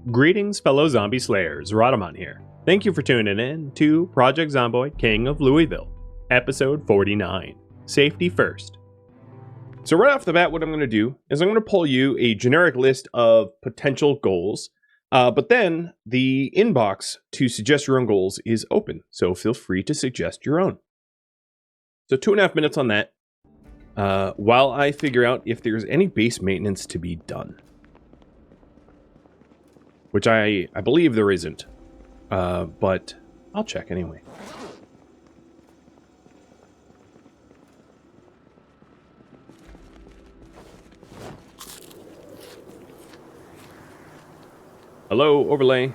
Greetings, fellow zombie slayers. Rhadamant here. Thank you for tuning in to Project Zomboid, King of Louisville, episode 49. Safety first. So right off the bat, what I'm going to do is I'm going to pull you a generic list of potential goals, but then the inbox to suggest your own goals is open, so feel free to suggest your own. So 2.5 minutes on that, while I figure out if there's any base maintenance to be done. Which I believe there isn't, but I'll check anyway. Hello, overlay.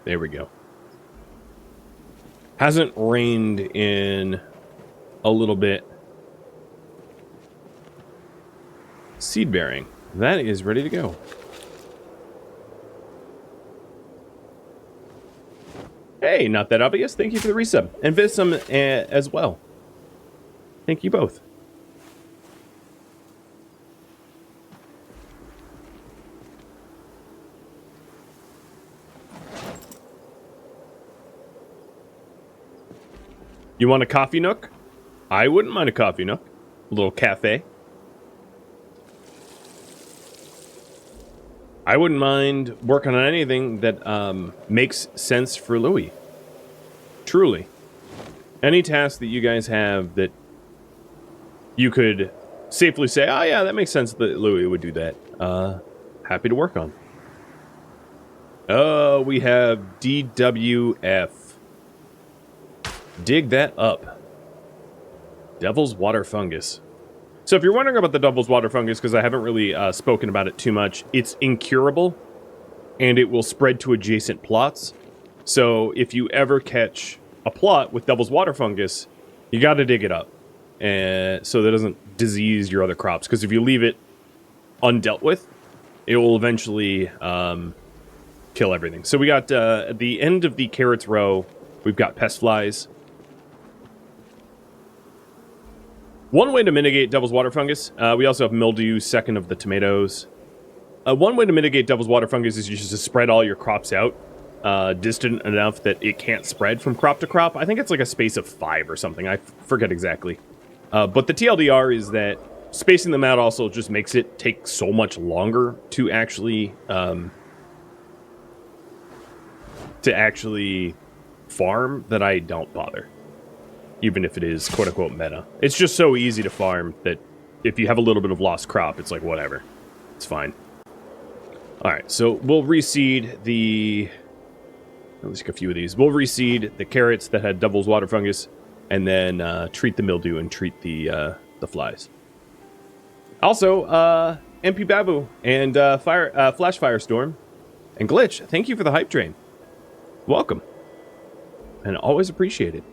There we go. Hasn't rained in a little bit. Seed bearing. That is ready to go. Hey, not that obvious. Thank you for the resub. And Visum as well. Thank you both. You want a coffee nook? I wouldn't mind a coffee nook. A little cafe. I wouldn't mind working on anything that makes sense for Louis. Truly. Any task that you guys have that you could safely say, oh yeah, that makes sense that Louis would do that. Happy to work on. Oh, we have DWF. Dig that up. Devil's Water Fungus. So if you're wondering about the Devil's Water Fungus, because I haven't really spoken about it too much, it's incurable, and it will spread to adjacent plots. So if you ever catch a plot with Devil's Water Fungus, you got to dig it up, so that it doesn't disease your other crops. Because if you leave it undealt with, it will eventually kill everything. So we got at the end of the carrots row, we've got pest flies. One way to mitigate Devil's Water Fungus, we also have mildew, second of the tomatoes. One way to mitigate Devil's Water Fungus is just to spread all your crops out distant enough that it can't spread from crop to crop. I think it's like a space of 5 or something. I forget exactly. But the TLDR is that spacing them out also just makes it take so much longer to actually farm that I don't bother. Even if it is quote-unquote meta. It's just so easy to farm that if you have a little bit of lost crop, it's like, whatever. It's fine. Alright, so we'll reseed the... Let's take a few of these. We'll reseed the carrots that had Devil's Water Fungus, and then treat the mildew and treat the flies. Also, MP Babu and Flash Firestorm and Glitch, thank you for the hype train. Welcome. And always appreciated.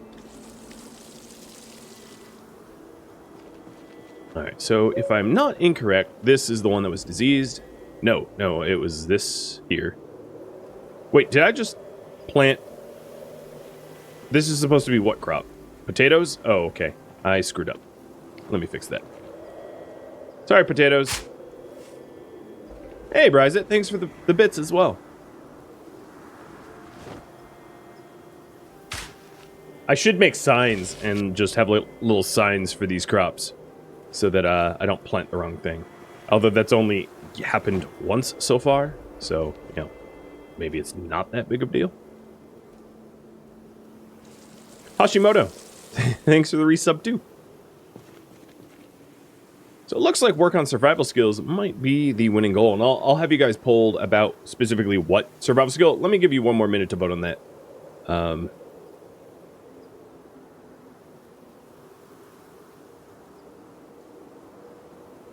Alright, so if I'm not incorrect, this is the one that was diseased. No, it was this here. Wait, did I just plant... This is supposed to be what crop? Potatoes? Oh, okay. I screwed up. Let me fix that. Sorry, potatoes. Hey, Bryzit, thanks for the bits as well. I should make signs and just have little signs for these crops. So that I don't plant the wrong thing. Although that's only happened once so far. So, you know, maybe it's not that big of a deal. Hashimoto, thanks for the resub too. So it looks like work on survival skills might be the winning goal. And I'll have you guys polled about specifically what survival skill. Let me give you one more minute to vote on that.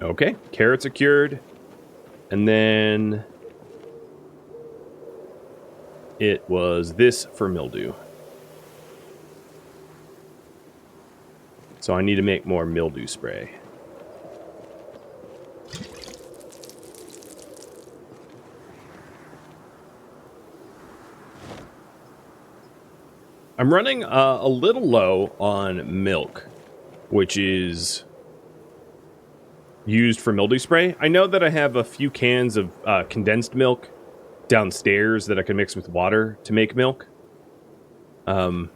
Okay, carrots are cured, and then it was this for mildew. So I need to make more mildew spray. I'm running a little low on milk, which is used for mildew spray. I know that I have a few cans of condensed milk downstairs that I can mix with water to make milk. But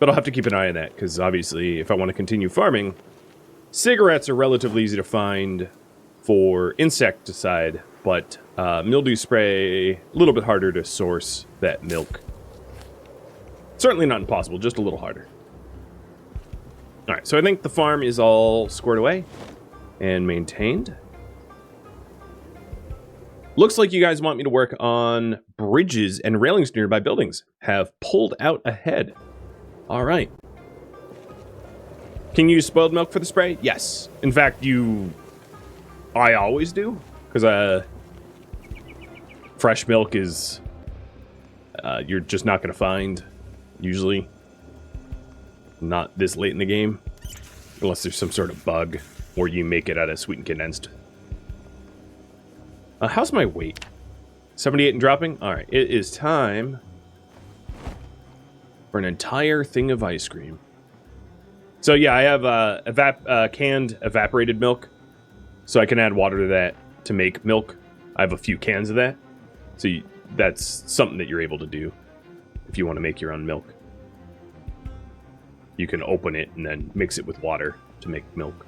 I'll have to keep an eye on that, because obviously if I want to continue farming, cigarettes are relatively easy to find for insecticide, but mildew spray, a little bit harder to source that milk. Certainly not impossible, just a little harder. Alright, so I think the farm is all squared away and maintained. Looks like you guys want me to work on bridges and railings to nearby buildings. Have pulled out ahead. Alright. Can you use spoiled milk for the spray? Yes. In fact, I always do, because fresh milk is you're just not going to find, usually. Not this late in the game. Unless there's some sort of bug, or you make it out of sweetened condensed. How's my weight? 78 and dropping? Alright, it is time for an entire thing of ice cream. So yeah, I have canned evaporated milk. So I can add water to that to make milk. I have a few cans of that. So that's something that you're able to do if you want to make your own milk. You can open it and then mix it with water to make milk.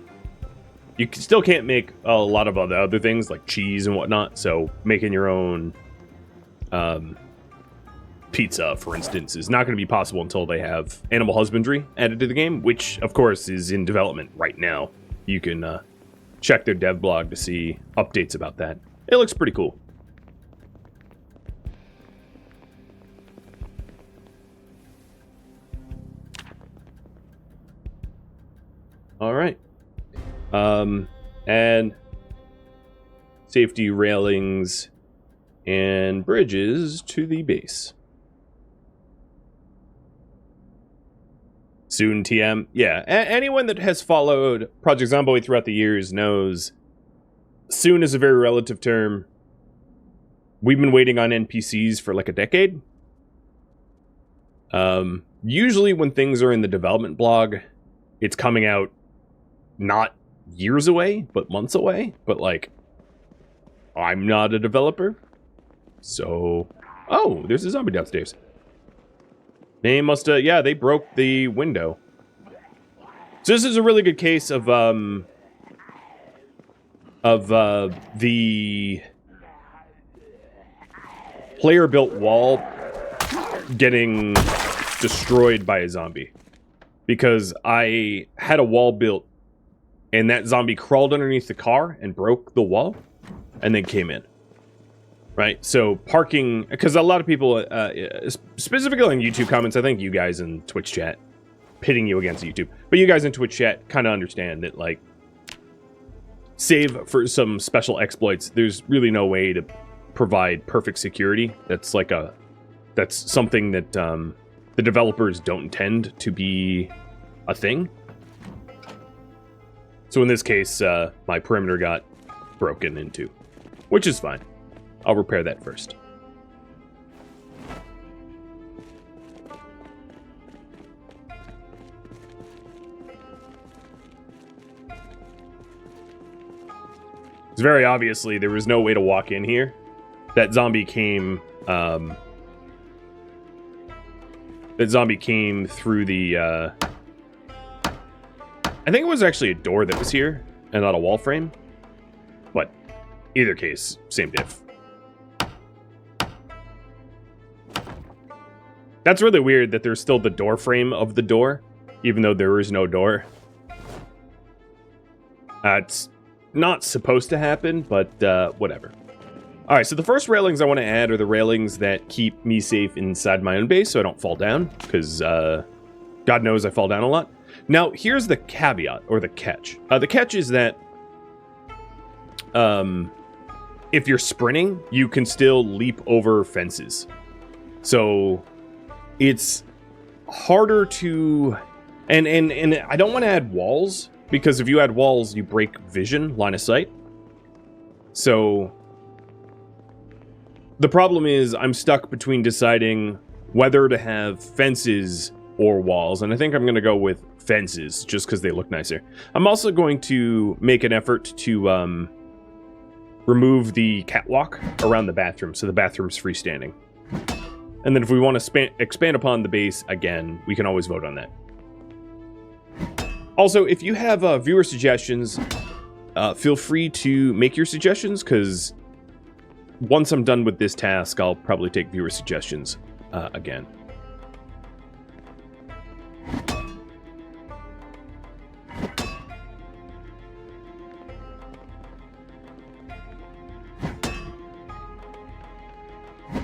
You still can't make a lot of other things like cheese and whatnot. So making your own pizza, for instance, is not going to be possible until they have animal husbandry added to the game, which of course is in development right now. You can check their dev blog to see updates about that. It looks pretty cool. All right. And safety railings and bridges to the base. Soon, TM. Yeah, anyone that has followed Project Zomboid throughout the years knows soon is a very relative term. We've been waiting on NPCs for like a decade. Usually when things are in the development blog, it's coming out not years away, but months away. But like, I'm not a developer. So, oh, there's a zombie downstairs. They must have, yeah, they broke the window. So this is a really good case of the player-built wall getting destroyed by a zombie. Because I had a wall built, and that zombie crawled underneath the car and broke the wall, and then came in. Right, so parking, because a lot of people, specifically on YouTube comments, I think you guys in Twitch chat, pitting you against YouTube, but you guys in Twitch chat kind of understand that, like, save for some special exploits, there's really no way to provide perfect security. That's like that's something that the developers don't intend to be a thing. So in this case, my perimeter got broken into, which is fine. I'll repair that first. It's very obviously there was no way to walk in here. That zombie came through the I think it was actually a door that was here and not a wall frame. But either case, same diff. That's really weird that there's still the door frame of the door, even though there is no door. It's not supposed to happen, but whatever. Alright, so the first railings I want to add are the railings that keep me safe inside my own base so I don't fall down, because God knows I fall down a lot. Now, here's the caveat, or the catch. The catch is that if you're sprinting, you can still leap over fences. So it's harder to, and I don't want to add walls, because if you add walls, you break vision, line of sight. So the problem is I'm stuck between deciding whether to have fences or walls, and I think I'm going to go with fences just because they look nicer. I'm also going to make an effort to remove the catwalk around the bathroom, so the bathroom's freestanding. And then if we want to expand upon the base again, we can always vote on that. Also, if you have viewer suggestions, feel free to make your suggestions, because once I'm done with this task, I'll probably take viewer suggestions again.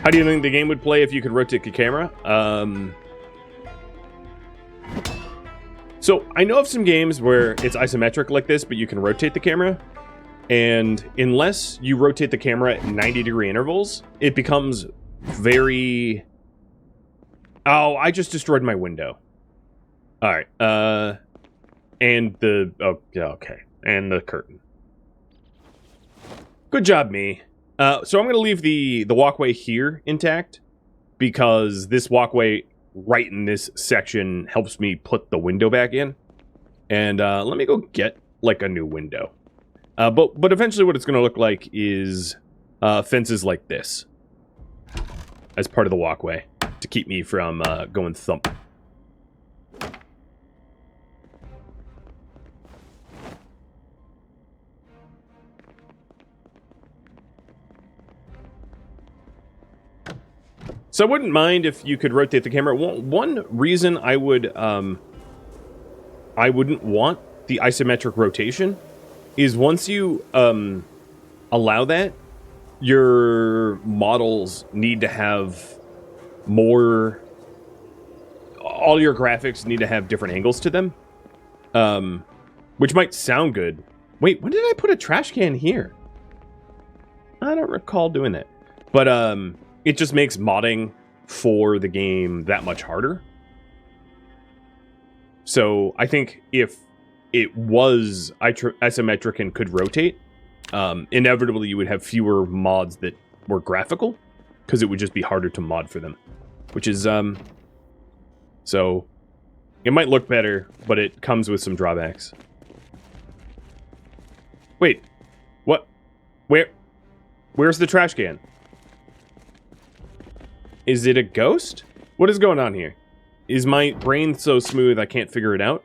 How do you think the game would play if you could rotate the camera? So I know of some games where it's isometric like this, but you can rotate the camera. And unless you rotate the camera at 90-degree intervals, it becomes very... Oh, I just destroyed my window. All right. And the... Oh, yeah, okay. And the curtain. Good job, me. So I'm going to leave the walkway here intact, because this walkway right in this section helps me put the window back in. And let me go get like a new window. But eventually what it's going to look like is fences like this as part of the walkway to keep me from going thump. So I wouldn't mind if you could rotate the camera. One reason I wouldn't want the isometric rotation is once you allow that, your models need to have more... All your graphics need to have different angles to them, which might sound good. Wait, when did I put a trash can here? I don't recall doing that. But it just makes modding for the game that much harder. So I think if it was isometric and could rotate, inevitably you would have fewer mods that were graphical, because it would just be harder to mod for them. Which is, so it might look better, but it comes with some drawbacks. Wait, what? Where's the trash can? Is it a ghost? What is going on here? Is my brain so smooth I can't figure it out?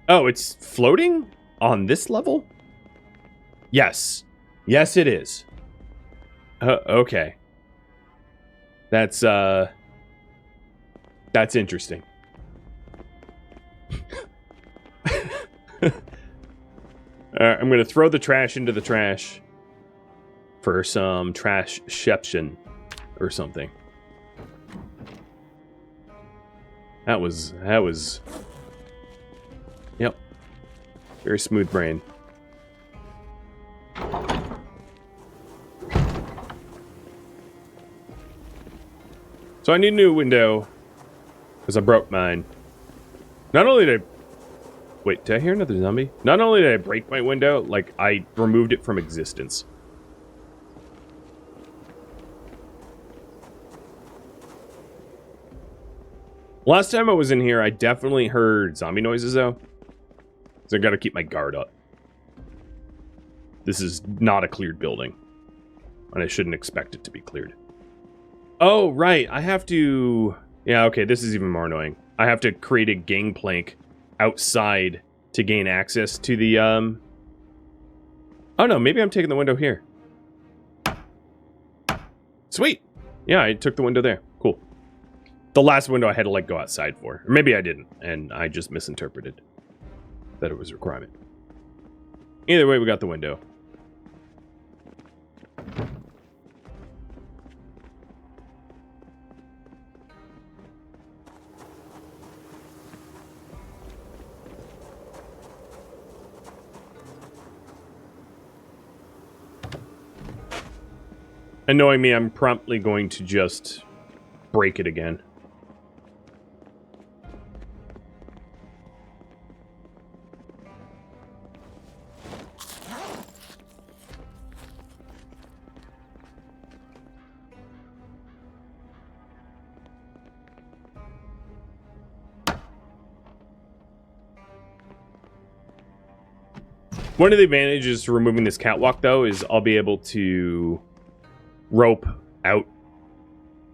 Oh, it's floating on this level? Yes. Yes, it is. Okay. That's interesting. I'm going to throw the trash into the trash for some trashception or something. That was... Yep. Very smooth brain. So I need a new window, because I broke mine. Not only did I... Wait, did I hear another zombie? Not only did I break my window, like, I removed it from existence. Last time I was in here, I definitely heard zombie noises, though. So I gotta keep my guard up. This is not a cleared building. And I shouldn't expect it to be cleared. Oh, right. I have to... Yeah, okay, this is even more annoying. I have to create a gangplank outside to gain access to the, Oh, no, maybe I'm taking the window here. Sweet! Yeah, I took the window there. Cool. The last window I had to, like, go outside for. Or maybe I didn't, and I just misinterpreted that it was a requirement. Either way, we got the window. And knowing me, I'm promptly going to just break it again. One of the advantages to removing this catwalk, though, is I'll be able to rope out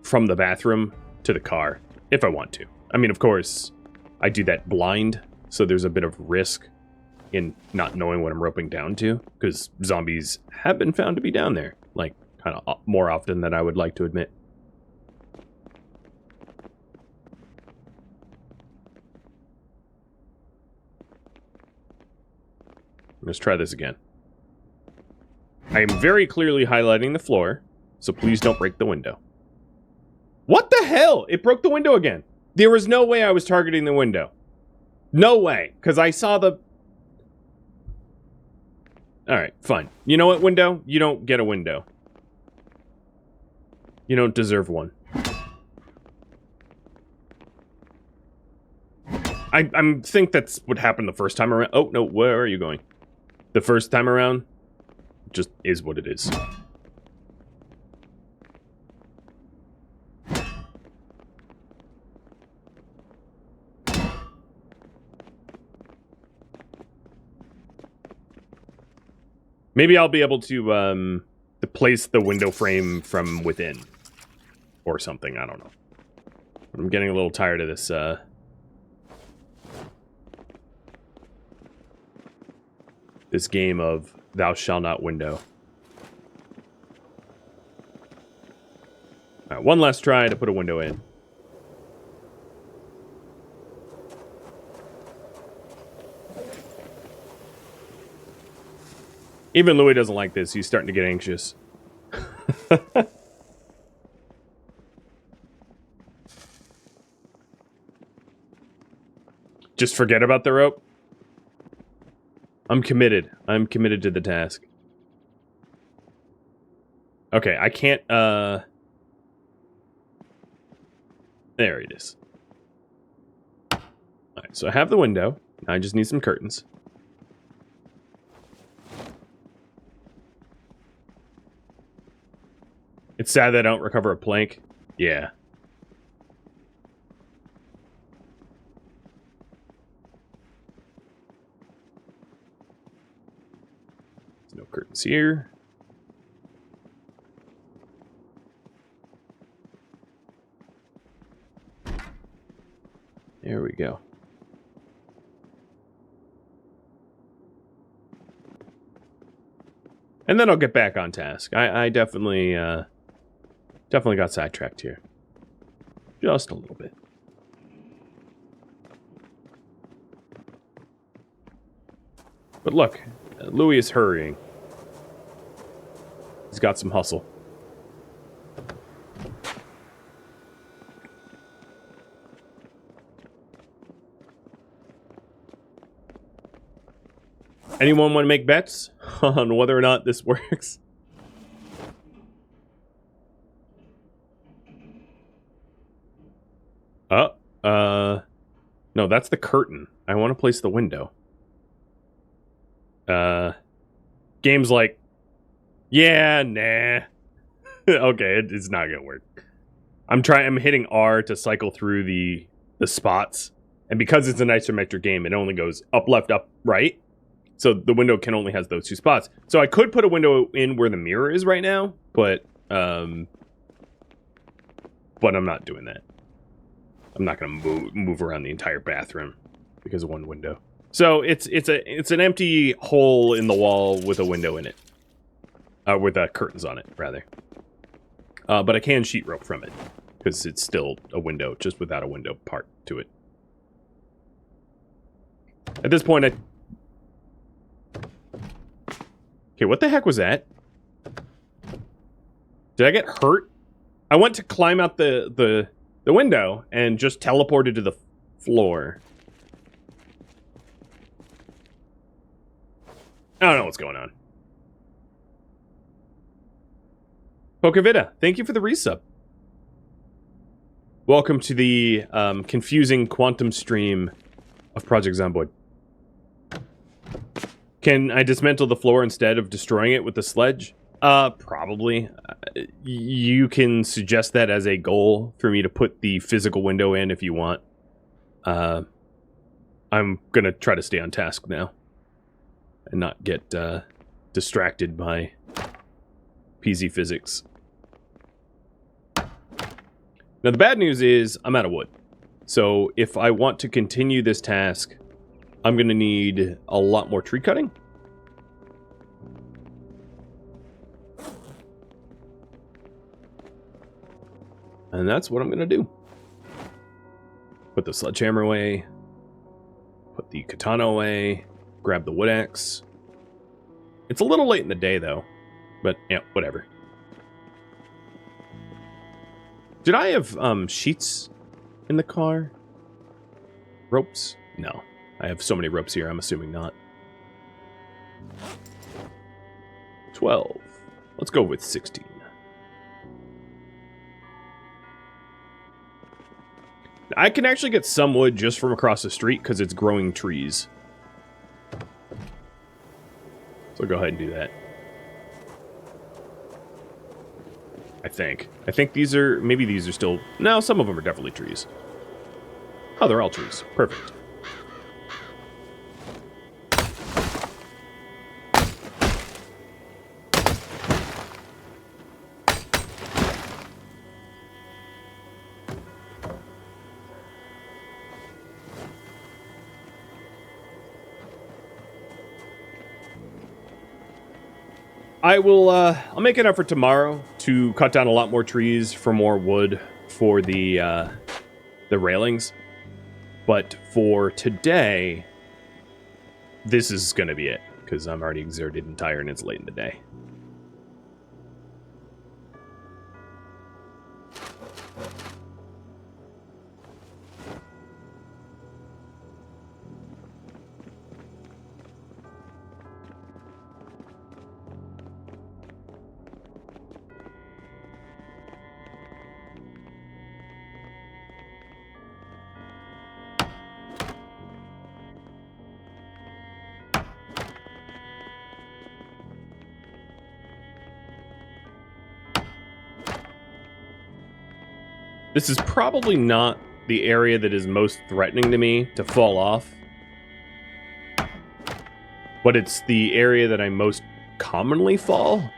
from the bathroom to the car, if I want to. I mean, of course, I do that blind, so there's a bit of risk in not knowing what I'm roping down to, because zombies have been found to be down there, like, kind of more often than I would like to admit. Let's try this again. I am very clearly highlighting the floor, so please don't break the window. What the hell? It broke the window again. There was no way I was targeting the window. No way, because I saw the... Alright, fine. You know what, window? You don't get a window. You don't deserve one. I think that's what happened the first time around. Oh, no, where are you going? The first time around just is what it is. Maybe I'll be able to place the window frame from within. Or something, I don't know. I'm getting a little tired of this, this game of thou shalt not window. Alright, one last try to put a window in. Even Louis doesn't like this. He's starting to get anxious. Just forget about the rope. I'm committed. I'm committed to the task. Okay, I can't, there it is. Alright, so I have the window. I just need some curtains. It's sad that I don't recover a plank. Yeah. There's no curtains here. There we go. And then I'll get back on task. I definitely, definitely got sidetracked here. Just a little bit. But look, Louis is hurrying. He's got some hustle. Anyone want to make bets on whether or not this works? No, that's the curtain. I want to place the window. Game's like, yeah, nah. Okay, it's not gonna work. I'm hitting R to cycle through the spots. And because it's an isometric game, it only goes up, left, up, right. So the window can only has those two spots. So I could put a window in where the mirror is right now, but I'm not doing that. I'm not going to move around the entire bathroom because of one window. So it's an empty hole in the wall with a window in it, with curtains on it rather. But I can sheet rope from it because it's still a window, just without a window part to it. At this point, okay, what the heck was that? Did I get hurt? I went to climb out the window and just teleported to the floor. I don't know what's going on. Pokevita, thank you for the resub. Welcome to the confusing quantum stream of Project Zomboid. Can I dismantle the floor instead of destroying it with the sledge? Probably. You can suggest that as a goal for me to put the physical window in if you want. I'm gonna try to stay on task now. and not get distracted by PZ physics. Now the bad news is I'm out of wood. So if I want to continue this task, I'm going to need a lot more tree cutting. And that's what I'm going to do. Put the sledgehammer away. Put the katana away. Grab the wood axe. It's a little late in the day, though. But, yeah, whatever. Did I have sheets in the car? Ropes? No. I have so many ropes here, I'm assuming not. 12. Let's go with 16. I can actually get some wood just from across the street because it's growing trees. So I'll go ahead and do that. I think these are, maybe these are still, no, some of them are definitely trees. Oh, they're all trees. Perfect. I'll make an effort tomorrow to cut down a lot more trees for more wood for the railings. But for today, this is going to be it, because I'm already exerted and tired and it's late in the day. This is probably not the area that is most threatening to me to fall off. But it's the area that I most commonly fall.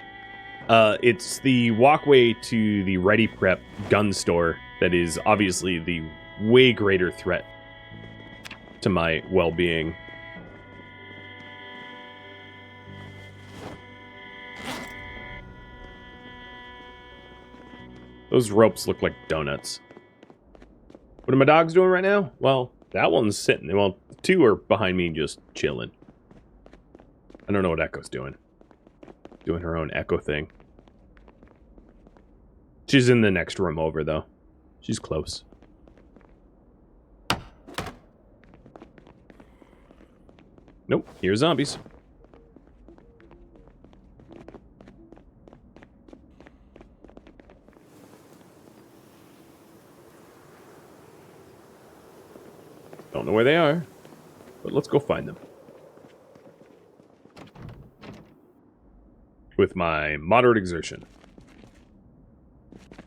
It's the walkway to the Ready Prep gun store that is obviously the way greater threat to my well-being. Those ropes look like donuts. What are my dogs doing right now? Well, that one's sitting. Well, two are behind me just chilling. I don't know what Echo's doing. Doing her own Echo thing. She's in the next room over, though. She's close. Nope, here's zombies. Don't know where they are, but let's go find them. With my moderate exertion.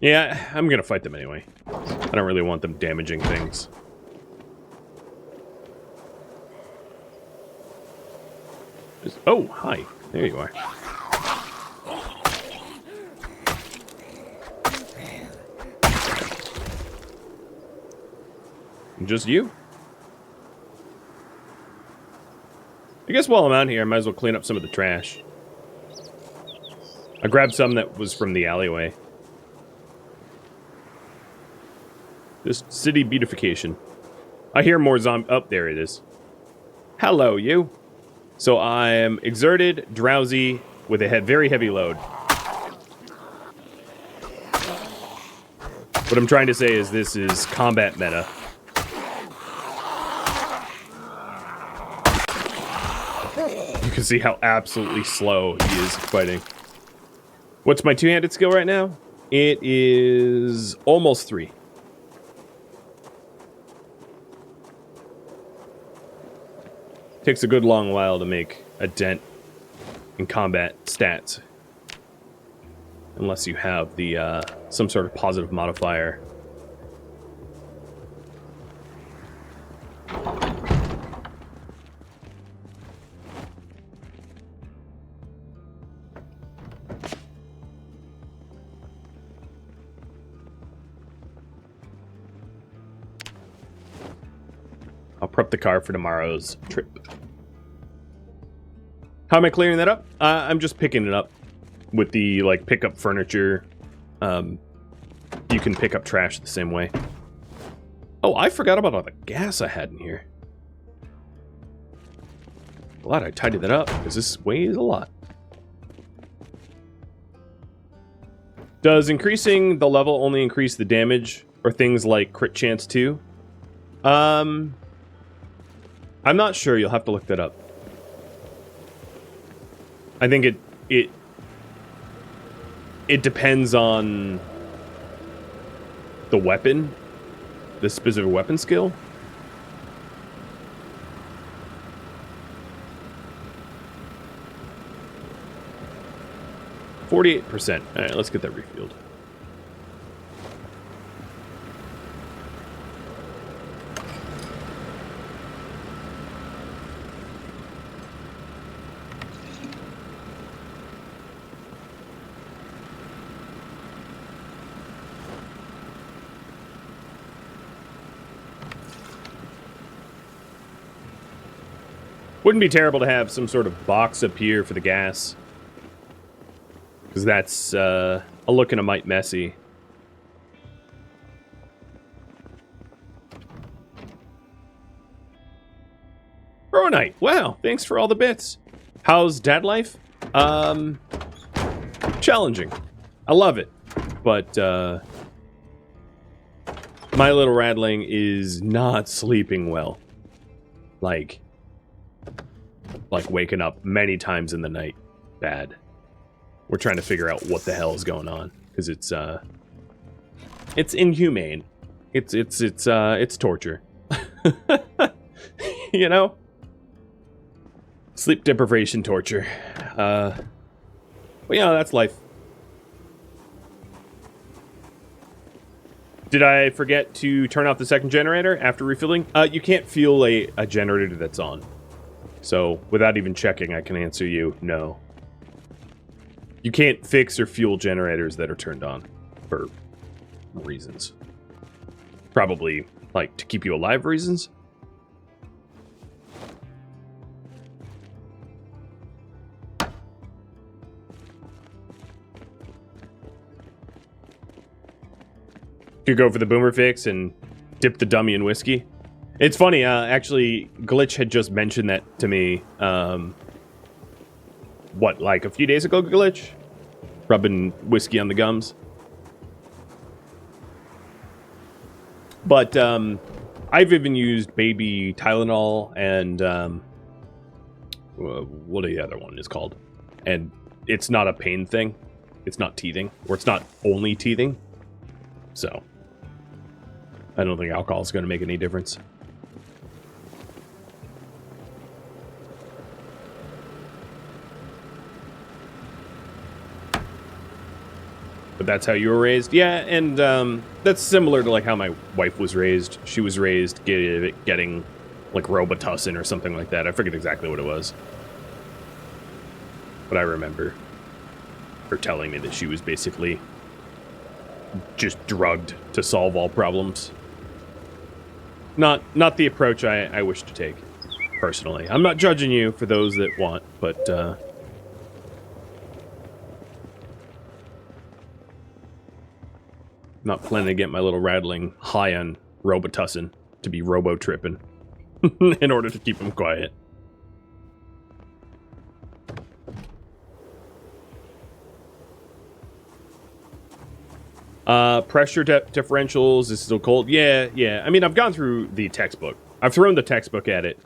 Yeah, I'm gonna fight them anyway. I don't really want them damaging things. Oh, hi. There you are. Just you? I guess while I'm out here, I might as well clean up some of the trash. I grabbed some that was from the alleyway. Just city beautification. I hear more zombie. Oh, there it is. Hello, you. So I am exerted, drowsy, with a very heavy load. What I'm trying to say is this is combat meta. You can see how absolutely slow he is fighting. What's my two-handed skill right now? It is almost 3. Takes a good long while to make a dent in combat stats. Unless you have the some sort of positive modifier. prep the car for tomorrow's trip. How am I clearing that up? I'm just picking it up with the, like, pick up furniture. You can pick up trash the same way. Oh, I forgot about all the gas I had in here. Glad I tidied that up, because this weighs a lot. Does increasing the level only increase the damage, or things like crit chance too? I'm not sure. You'll have to look that up. I think it depends on the weapon, the specific weapon skill. %. All right, let's get that refueled. Wouldn't be terrible to have some sort of box up here for the gas. Because that's looking a mite messy. Bronite, wow, thanks for all the bits. How's dad life? Challenging. I love it. But my little Radling is not sleeping well. Like waking up many times in the night. Bad. We're trying to figure out what the hell is going on, because it's inhumane. It's torture. You know? Sleep deprivation torture. But yeah, that's life. Did I forget to turn off the second generator after refilling? You can't fuel a generator that's on. So, without even checking, I can answer you, no. You can't fix or fuel generators that are turned on for reasons. Probably, like, to keep you alive reasons. You go for the boomer fix and dip the dummy in whiskey. It's funny, actually, Glitch had just mentioned that to me, what, like a few days ago, Glitch? Rubbing whiskey on the gums. But, I've even used baby Tylenol and, what the other one is called. And it's not a pain thing. It's not teething. Or it's not only teething. So, I don't think alcohol is going to make any difference. But that's how you were raised? Yeah, and that's similar to like how my wife was raised. She was raised getting like Robitussin or something like that. I forget exactly what it was. But I remember her telling me that she was basically just drugged to solve all problems. Not the approach I wish to take, personally. I'm not judging you for those that want, but not planning to get my little Radling high on Robitussin to be robo-tripping in order to keep him quiet. Pressure differentials is still cold. Yeah. I mean, I've gone through the textbook. I've thrown the textbook at it.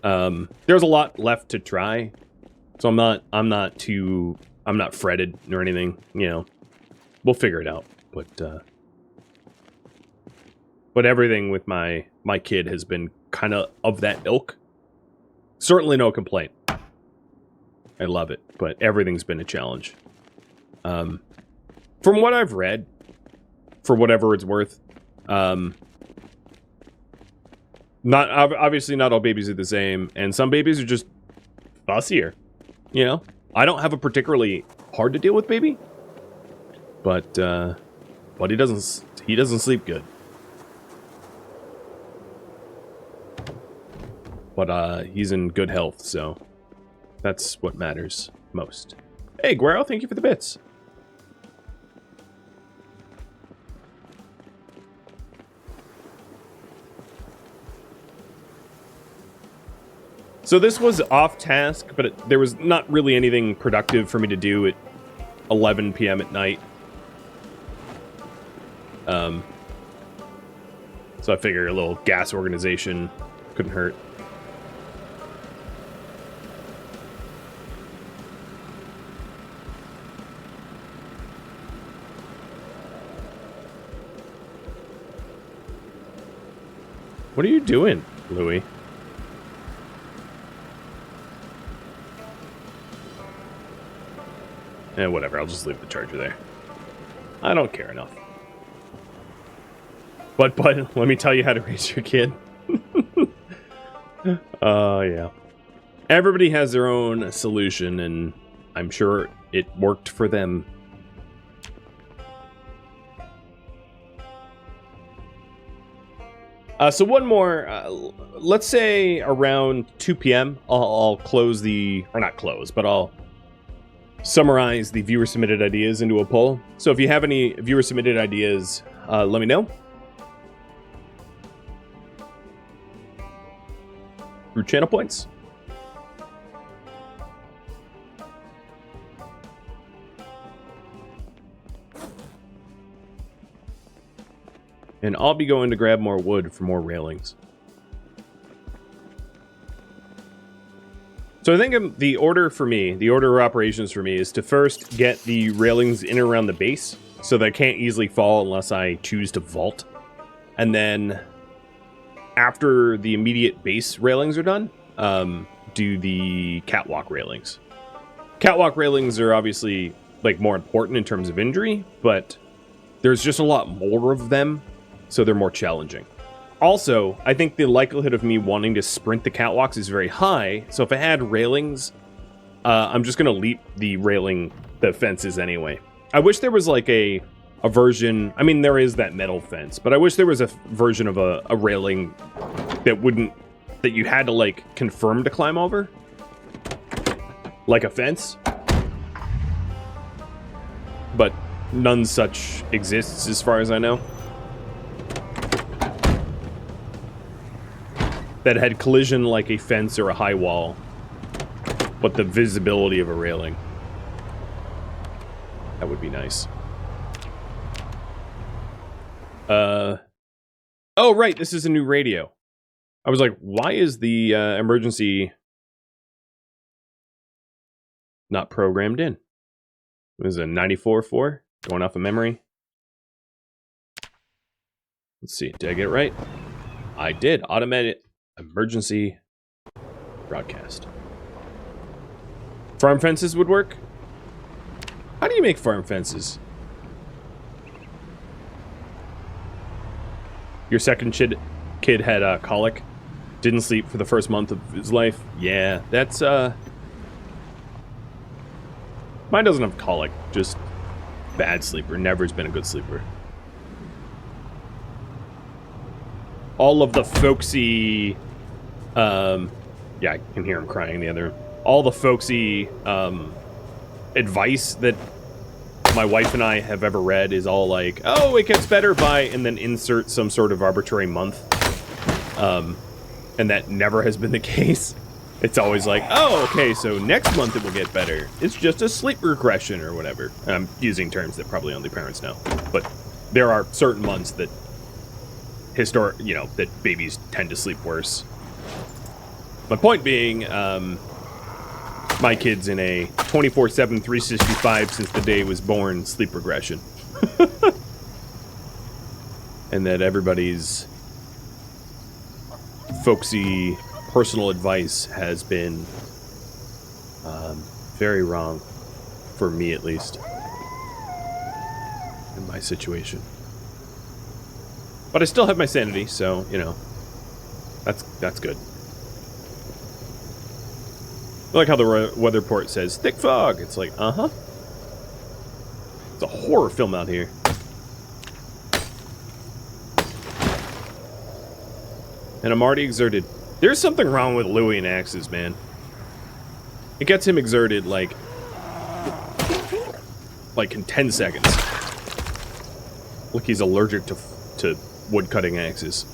There's a lot left to try. So I'm not fretted or anything, you know. We'll figure it out. But everything with my kid has been kind of that ilk. Certainly no complaint. I love it, but everything's been a challenge. From what I've read, for whatever it's worth, obviously not all babies are the same, and some babies are just fussier. You know, I don't have a particularly hard to deal with baby, but he doesn't sleep good. But he's in good health, so that's what matters most. Hey, Guero, thank you for the bits. So this was off task, but there was not really anything productive for me to do at 11 p.m. at night. So I figure a little gas organization couldn't hurt. What are you doing, Louis? Whatever, I'll just leave the charger there. I don't care enough. But let me tell you how to raise your kid. Yeah. Everybody has their own solution, and I'm sure it worked for them. So one more, let's say around 2 p.m. I'll close the, or not close, but I'll summarize the viewer submitted ideas into a poll. So if you have any viewer submitted ideas, let me know. Through channel points. And I'll be going to grab more wood for more railings. So I think the order for me, the order of operations for me is to first get the railings in and around the base so that I can't easily fall unless I choose to vault. And then after the immediate base railings are done, do the catwalk railings. Catwalk railings are obviously like more important in terms of injury, but there's just a lot more of them, so they're more challenging. Also, I think the likelihood of me wanting to sprint the catwalks is very high, so if I had railings, I'm just going to leap the fences anyway. I wish there was like a version, I mean, there is that metal fence, but I wish there was a version of a railing that you had to like confirm to climb over. Like a fence. But none such exists as far as I know. That had collision like a fence or a high wall, but the visibility of a railing. That would be nice. Oh, right, this is a new radio. I was like, why is the emergency not programmed in? It was a 94.4, going off of memory. Let's see, did I get it right? I did. Automated emergency broadcast. Farm fences would work? How do you make farm fences? Your second kid had colic. Didn't sleep for the first month of his life. Yeah, that's mine doesn't have colic, just bad sleeper. Never has been a good sleeper. All of the folksy yeah, I can hear him crying in the other room. All the folksy advice that my wife and I have ever read is all like, oh, it gets better by, and then insert some sort of arbitrary month. And that never has been the case. It's always like, oh, okay, so next month it will get better. It's just a sleep regression or whatever. And I'm using terms that probably only parents know. But there are certain months that that babies tend to sleep worse. My point being, my kid's in a 24/7, 365 since the day he was born sleep regression. And that everybody's folksy personal advice has been very wrong, for me at least, in my situation. But I still have my sanity, so, you know, that's good. I like how the weather report says, thick fog. It's like, uh-huh. It's a horror film out here. And I'm already exerted. There's something wrong with Louis and axes, man. It gets him exerted, like in 10 seconds. Look, he's allergic to wood-cutting axes.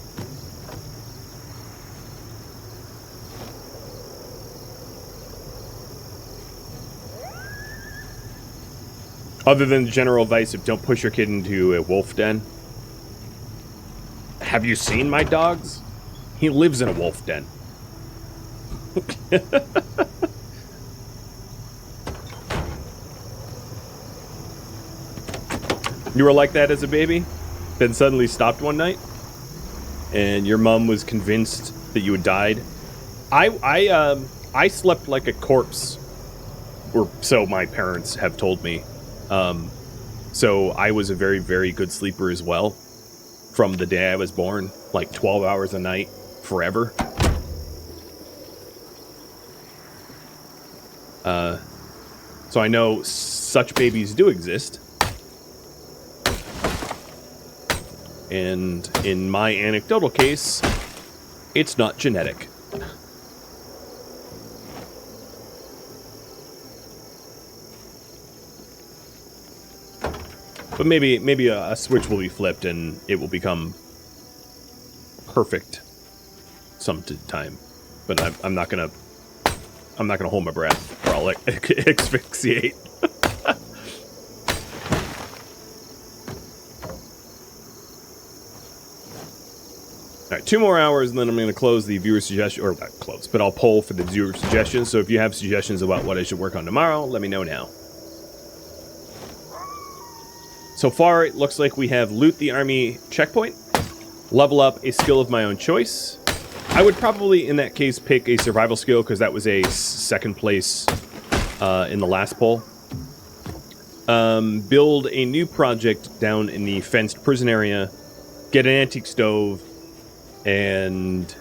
Other than the general advice of don't push your kid into a wolf den. Have you seen my dogs? He lives in a wolf den. You were like that as a baby, then suddenly stopped one night, and your mom was convinced that you had died. I slept like a corpse, or so my parents have told me. So I was a very, very good sleeper as well. From the day I was born, like 12 hours a night, forever. So I know such babies do exist. And in my anecdotal case, it's not genetic. But maybe a switch will be flipped and it will become perfect sometime. But I'm not gonna hold my breath, or I'll asphyxiate. All right, 2 more hours, and then I'm going to close the viewer suggestion, or not close, but I'll poll for the viewer suggestions. So if you have suggestions about what I should work on tomorrow, let me know now. So far, it looks like we have loot the army checkpoint, level up a skill of my own choice. I would probably, in that case, pick a survival skill, because that was a second place in the last poll. Build a new project down in the fenced prison area, get an antique stove, and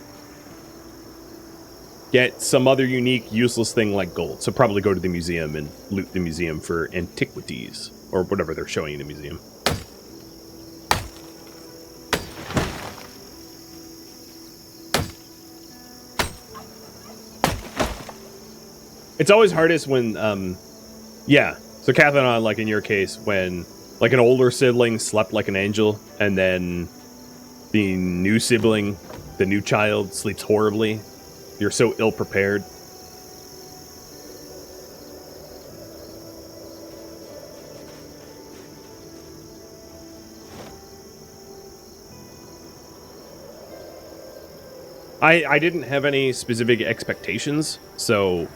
get some other unique, useless thing like gold. So probably go to the museum and loot the museum for antiquities, or whatever they're showing in the museum. It's always hardest when, yeah. So Catherine, like in your case, when like an older sibling slept like an angel, and then the new sibling, the new child, sleeps horribly. You're so ill-prepared. I didn't have any specific expectations, so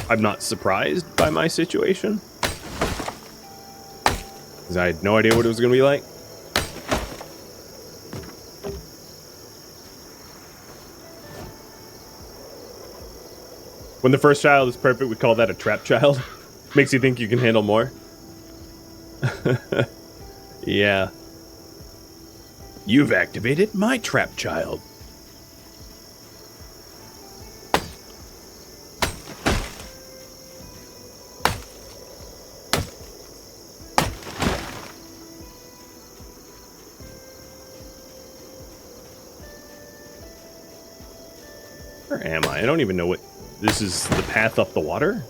I'm not surprised by my situation. Because I had no idea what it was going to be like. When the first child is perfect, we call that a trap child. Makes you think you can handle more. Yeah. You've activated my trap child. Where am I? I don't even know what... This is the path up the water?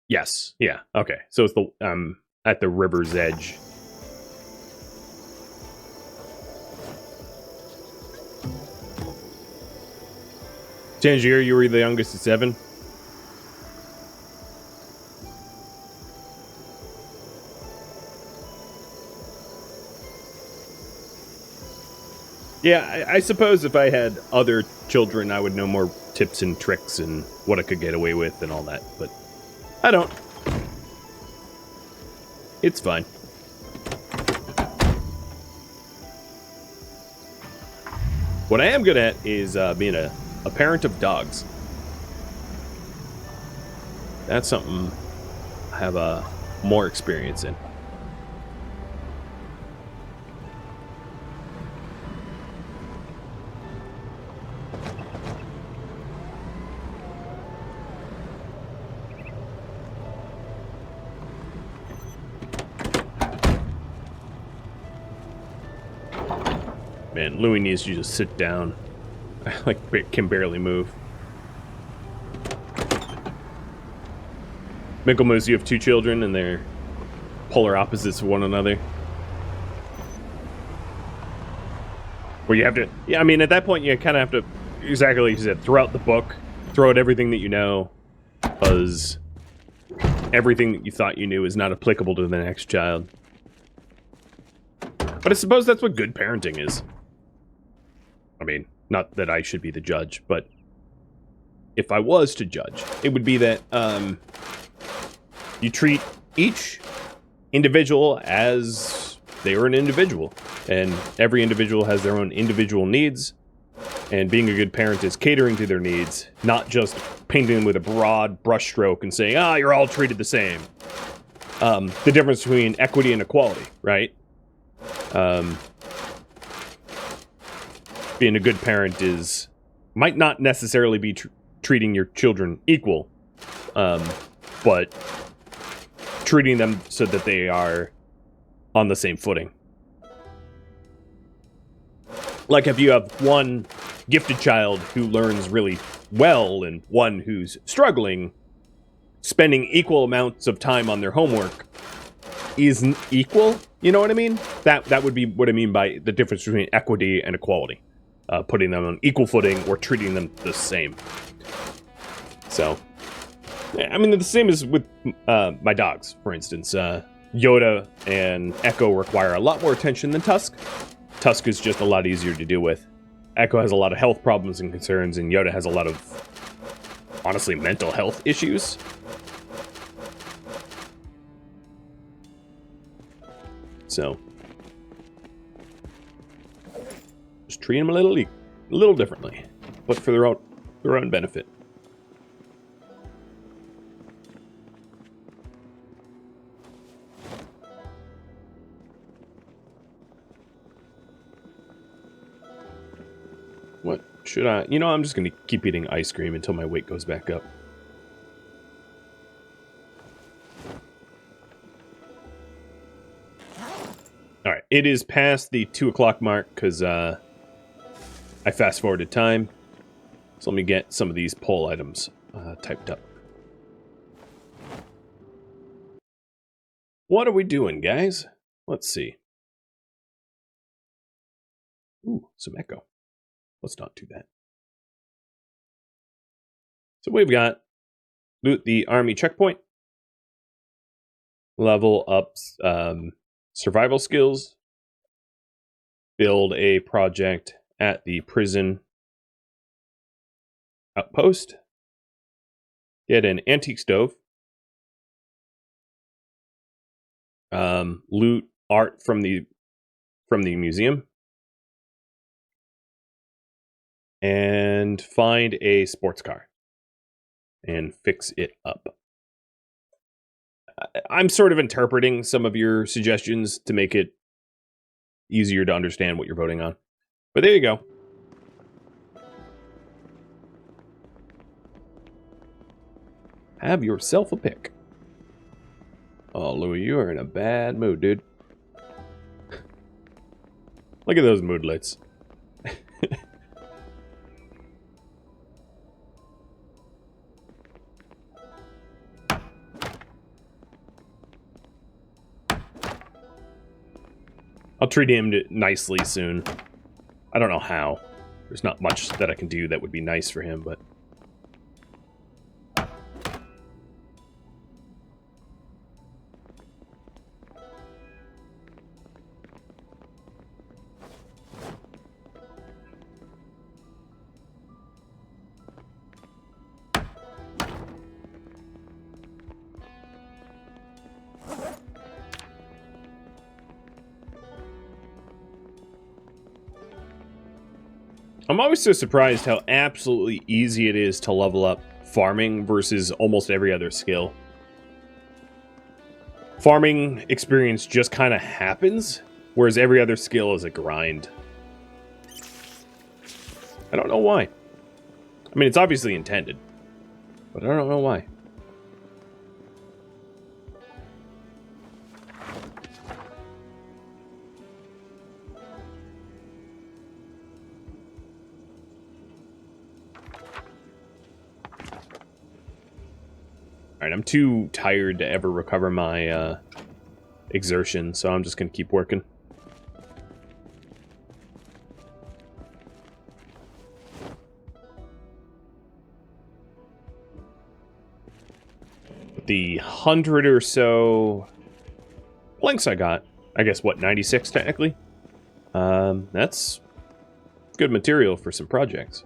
Yes. Yeah. Okay. So it's the at the river's edge. Tangier, you were the youngest of 7. Yeah, I suppose if I had other children, I would know more tips and tricks and what I could get away with and all that, but I don't. It's fine. What I am good at is being a parent of dogs. That's something I have more experience in. Man, Louis needs to just sit down. Like, can barely move. Michaelmos, you have 2 children, and they're polar opposites of one another. Where you have to... Yeah, I mean, at that point, you kind of have to... Exactly like you said, throw out the book. Throw out everything that you know. Because everything that you thought you knew is not applicable to the next child. But I suppose that's what good parenting is. I mean, not that I should be the judge, but... If I was to judge, it would be that, you treat each individual as they are an individual. And every individual has their own individual needs. And being a good parent is catering to their needs, not just painting them with a broad brushstroke and saying, ah, you're all treated the same. The difference between equity and equality, right? Being a good parent might not necessarily be treating your children equal, but treating them so that they are on the same footing. Like if you have one gifted child who learns really well and one who's struggling, spending equal amounts of time on their homework isn't equal, you know what I mean? That would be what I mean by the difference between equity and equality. Putting them on equal footing or treating them the same. So, I mean, the same as with my dogs, for instance. Yoda and Echo require a lot more attention than Tusk. Tusk is just a lot easier to deal with. Echo has a lot of health problems and concerns, and Yoda has a lot of, honestly, mental health issues. So, just treat them a little differently, but for their own benefit. What should I... You know, I'm just going to keep eating ice cream until my weight goes back up. Alright, it is past the 2 o'clock mark because I fast forwarded time. So let me get some of these poll items typed up. What are we doing, guys? Let's see. Ooh, some echo. Let's not do that. So we've got loot the army checkpoint, level up survival skills, build a project at the prison outpost, get an antique stove, loot art from the museum, and find a sports car and fix it up. I'm sort of interpreting some of your suggestions to make it easier to understand what you're voting on. But there you go. Have yourself a pick. Oh, Louis, you are in a bad mood, dude. Look at those moodlets. I'll treat him nicely soon. I don't know how. There's not much that I can do that would be nice for him, but... I'm always so surprised how absolutely easy it is to level up farming versus almost every other skill. Farming experience just kind of happens, whereas every other skill is a grind. I don't know why. I mean, it's obviously intended, but I don't know why. Alright, I'm too tired to ever recover my exertion, so I'm just going to keep working. The 100 or so planks I got, I guess, what, 96 technically? That's good material for some projects.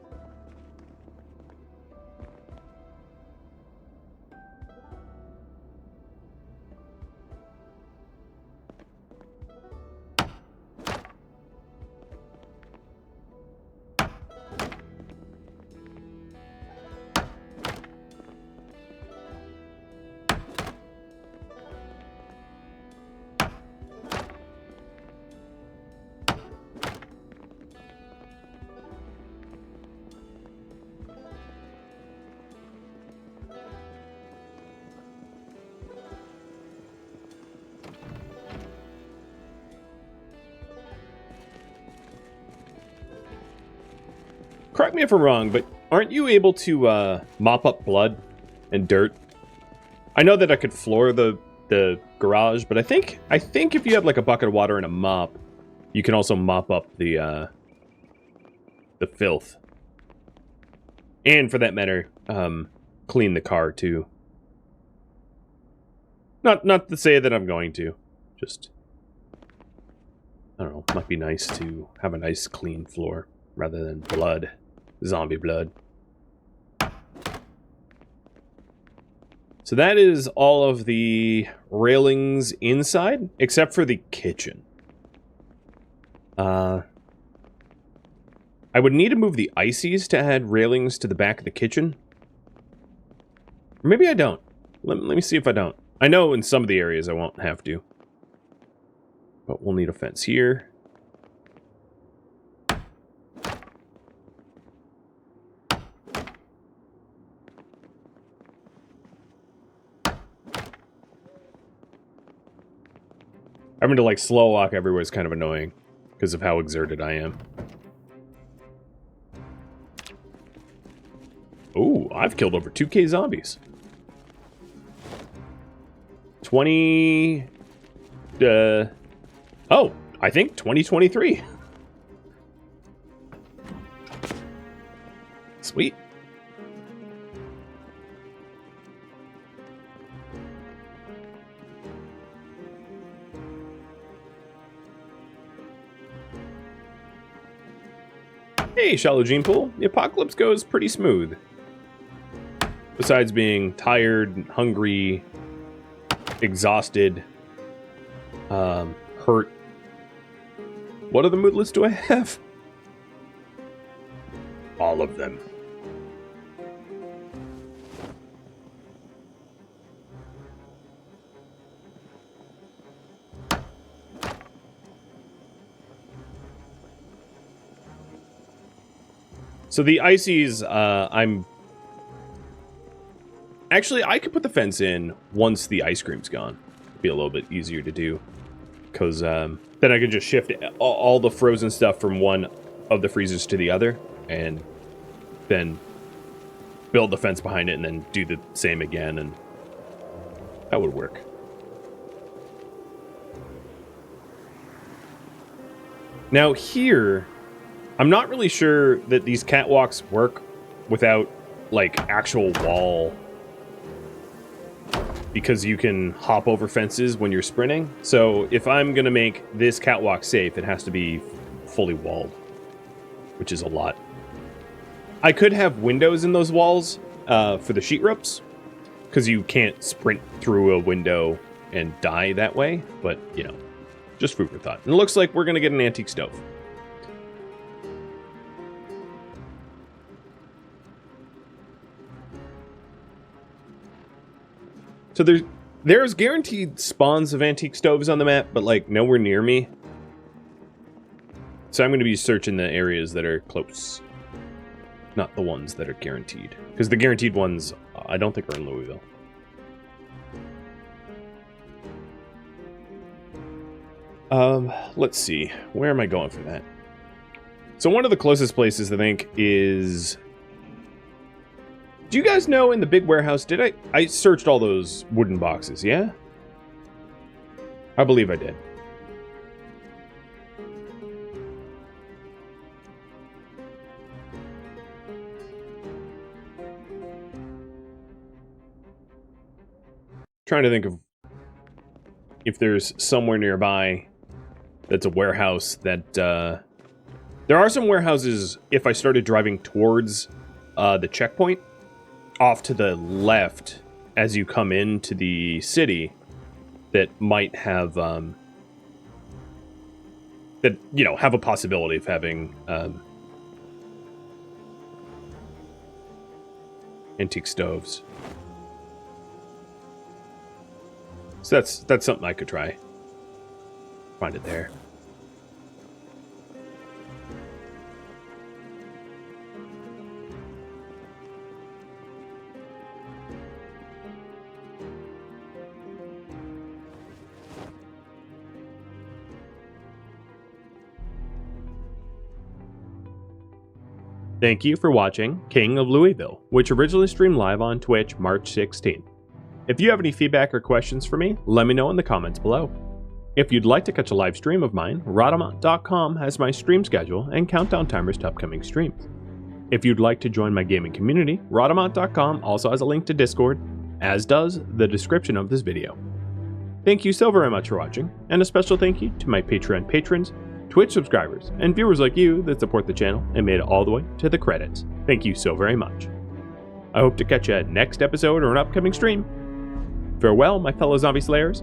Correct me if I'm wrong, but aren't you able to mop up blood and dirt? I know that I could floor the garage, but I think if you have like a bucket of water and a mop, you can also mop up the filth. And for that matter, clean the car too. Not to say that I'm going to, just I don't know, might be nice to have a nice clean floor rather than blood. Zombie blood. So that is all of the railings inside, except for the kitchen. I would need to move the ices to add railings to the back of the kitchen. Or maybe I don't. Let me see if I don't. I know in some of the areas I won't have to. But we'll need a fence here. Having to, like, slow walk everywhere is kind of annoying because of how exerted I am. Ooh, I've killed over 2k zombies. 20... oh, I think 2023. Sweet. Hey, Shallow Gene Pool. The apocalypse goes pretty smooth. Besides being tired, hungry, exhausted, hurt. What other moodlets do I have? All of them. So the ices, I'm... Actually, I could put the fence in once the ice cream's gone. It'd be a little bit easier to do. Because then I could just shift all the frozen stuff from one of the freezers to the other. And then build the fence behind it and then do the same again. And that would work. Now here... I'm not really sure that these catwalks work without, like, actual wall. Because you can hop over fences when you're sprinting. So if I'm going to make this catwalk safe, it has to be fully walled. Which is a lot. I could have windows in those walls for the sheet ropes. Because you can't sprint through a window and die that way. But, you know, just food for thought. And it looks like we're going to get an antique stove. So there's guaranteed spawns of antique stoves on the map, but like nowhere near me. So I'm going to be searching the areas that are close. Not the ones that are guaranteed. Because the guaranteed ones, I don't think are in Louisville. Let's see. Where am I going for that? So one of the closest places, I think, is Do you guys know in the big warehouse, did I searched all those wooden boxes, yeah? I believe I did. Trying to think of if there's somewhere nearby that's a warehouse that, there are some warehouses, if I started driving towards the checkpoint, off to the left as you come into the city, that might have, that, you know, have a possibility of having, antique stoves. So that's something I could try. Find it there. Thank you for watching King of Louisville, which originally streamed live on Twitch March 16th. If you have any feedback or questions for me, let me know in the comments below. If you'd like to catch a live stream of mine, Rhadamant.com has my stream schedule and countdown timers to upcoming streams. If you'd like to join my gaming community, Rhadamant.com also has a link to Discord, as does the description of this video. Thank you so very much for watching, and a special thank you to my Patreon patrons, Twitch subscribers, and viewers like you that support the channel and made it all the way to the credits. Thank you so very much. I hope to catch you at next episode or an upcoming stream. Farewell, my fellow zombie slayers,